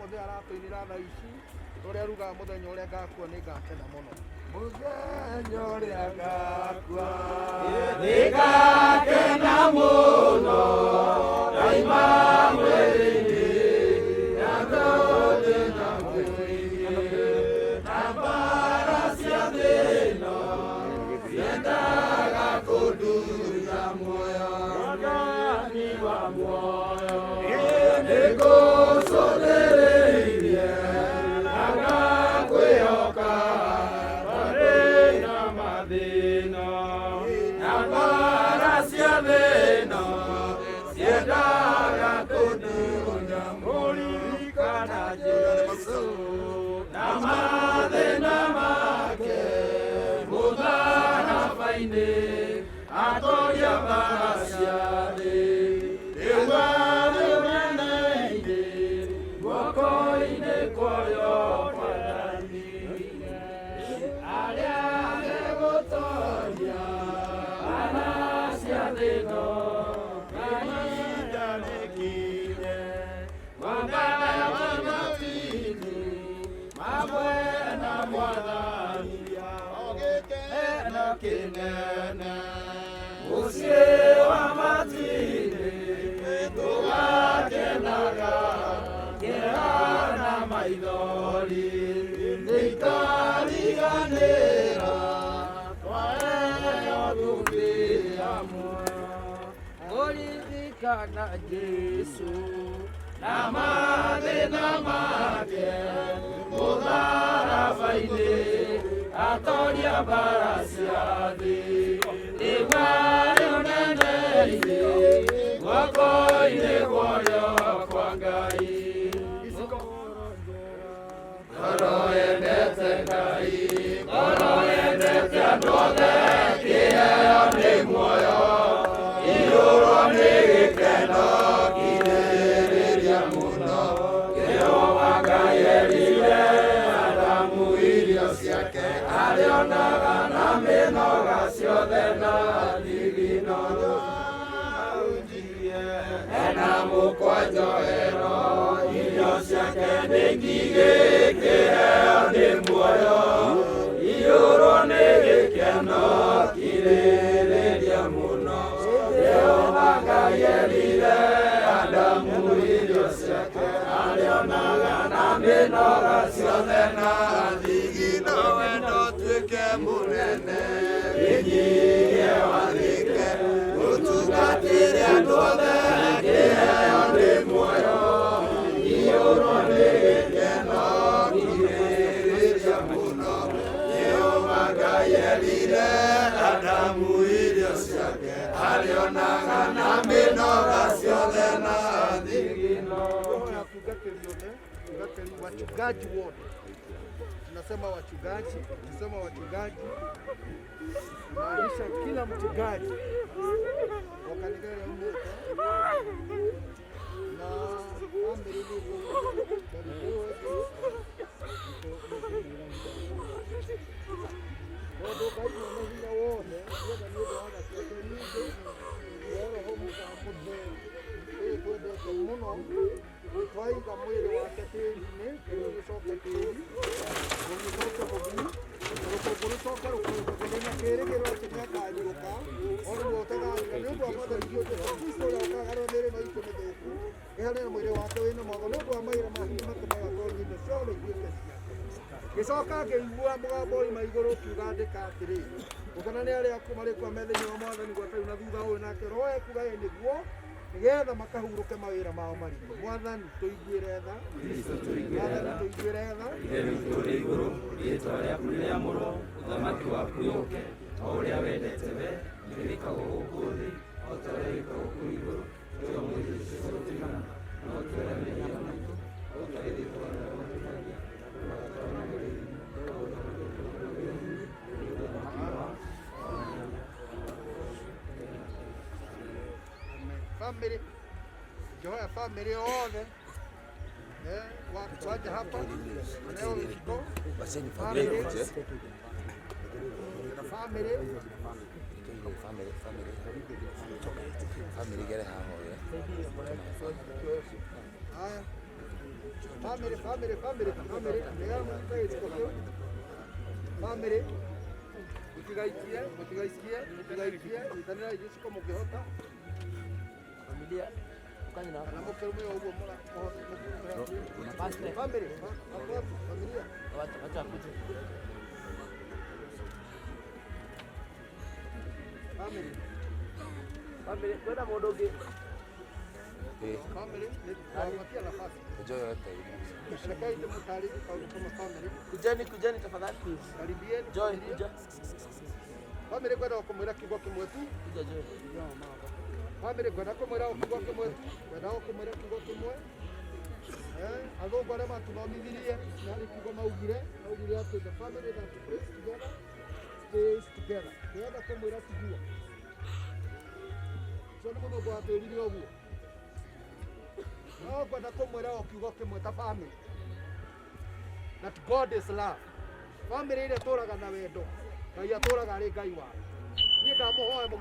muthia aratuinira thaa ici uria ruga muthenya uria ngakua ni ngakena muno muthenya uria ngakua ni ngakena muno daima mwiri-ini ngathothi na mwiri na mbara cia thĩĩno ciendaga kũndunya muoyo wathani wa muoyo nĩngũcũthĩrĩirie na ngakwĩhoka barĩ na mathĩna na mbara cia thĩĩno ciendaga kũndunya mũririkana Jesũ na mathĩna make mũtharaba-inĩ atoria mbara cia thĩ rĩu arĩ mĩena-inĩ guoko-inĩ kwayo Mwathani arĩa megũtoria mbara cia thĩ ĩno kahinda nĩkinya mambara mabatini mamwe na Mwathani ogĩkeno kĩnene mũciĩ wa matini tũgakenaga kĩhana maithori nĩikariganĩra twaheo thũmbĩ hamwe kũririkana Jesũ na mathĩna make mũtharaba-inĩ atoria mbara cia thĩ rĩu arĩ ũnene-inĩ guoko-inĩ guoyo kwa Ngai ngoro yendete Ngai ngoro yendete andũ othe kĩheo nĩ muoyo iyũrwo nĩ gĩkeno kirĩrĩria mũno Jehova Ngai erire Adamu irio ciake arĩonaga na mĩnoga ciothe na thigino ena mũkwanjohero irio ciake nĩ ngigĩ kĩheo nĩ muoyo iyũrwo nĩ gĩkeno kirĩrĩria mũno Jehova Ngai erire Adamu irio ciake arĩonaga na mĩnoga ciothe na thigino wendo tuĩke mũnene wĩnyihie wathĩke ũtungatĩre andũ othe kĩheo nĩ muoyo iyũrwo nĩ gĩkeno kirĩrĩria mũno Jehova Ngai erire Adamu irio ciake arĩonaga na mĩnoga ciothe na thigino. Wachungaji wote tunasema wachungaji, tunasema wachungaji maanisha kila mchungaji wa kanisa la Mungu na twaiga mwĩrĩ wake tĩĩri-inĩ gũgĩcoka tĩĩri gũgĩcoka mũgu rũkũngũ rũcoka rũkũngũ na kĩĩrĩgĩrĩro atĩ nĩakariũka ona gũtagariũka nĩ ũndũ wa Mwathani Jesũ Kristo ũrĩa ũkagarũra mĩĩrĩ na itũ mĩthũku ĩheane mwĩrĩ wake wĩna mwako nĩ ũndũ wa mawĩra make matũmaga ngoro-inĩ ciothe ituĩke ciake gĩcoka ngĩigua mũgambo oima igũrũ ũkiuga andĩka atĩrĩ gũkana nĩ arĩa aku marĩ kwa methenya wa Mwathani gwatarĩ na thutha ũyũ nake Roho ekuga ĩ nĩguo nĩgetha makahurũke mawĩra mao maritũ Mwathani tũiguĩre tha Mwathani tũiguĩre tha tũrĩ igũrũ rĩĩtwa rĩaku rĩamũrwo ũthamaki waku ũũke o ũrĩa wendete we nĩwĩkagwo gũkũ thĩ o ta ũrĩa wĩkagwo kũu igũrũ tũrĩa mũthĩ tũtigana no twĩra mehia maitũ o ta ĩthĩ twaragũtũmagia family Jehoya family othe waja hapa leo Mexico family gere haho haya Family. Nega mutwe itokyo. Family. Utigaikie. Itanira Yesu kama ukihota. Familia ukanye na Na mukuru mwe ugo mura. na pastor. Family. Familia. Wacha kuja. Family kwenda modoge. Family ni nafasi. Enjoy yote hii. Serikali ndio mtaarifu kama family. Kujani tafadhali please. Karibieni. Joy kuja. Family kwenda kumwira kigo kimwe tu. Kuja Joy. Family kwenda kumwira kigo kimwe tu. Kwenda kumwira kigo kimwe. Ago kwa rema tunaomithirie na kigo maugire ati the family that prays together stays together. Kwenda kumwira kigua. Sio ndio mundu gwatĩrire ũguo. No kwenda kũmwĩra o kiugo kĩmwe ta family. That God is love. Family ĩrĩa tũraga na wendo. Ngai atũraga arĩ Ngai wayo. Niĩ ndamũhoya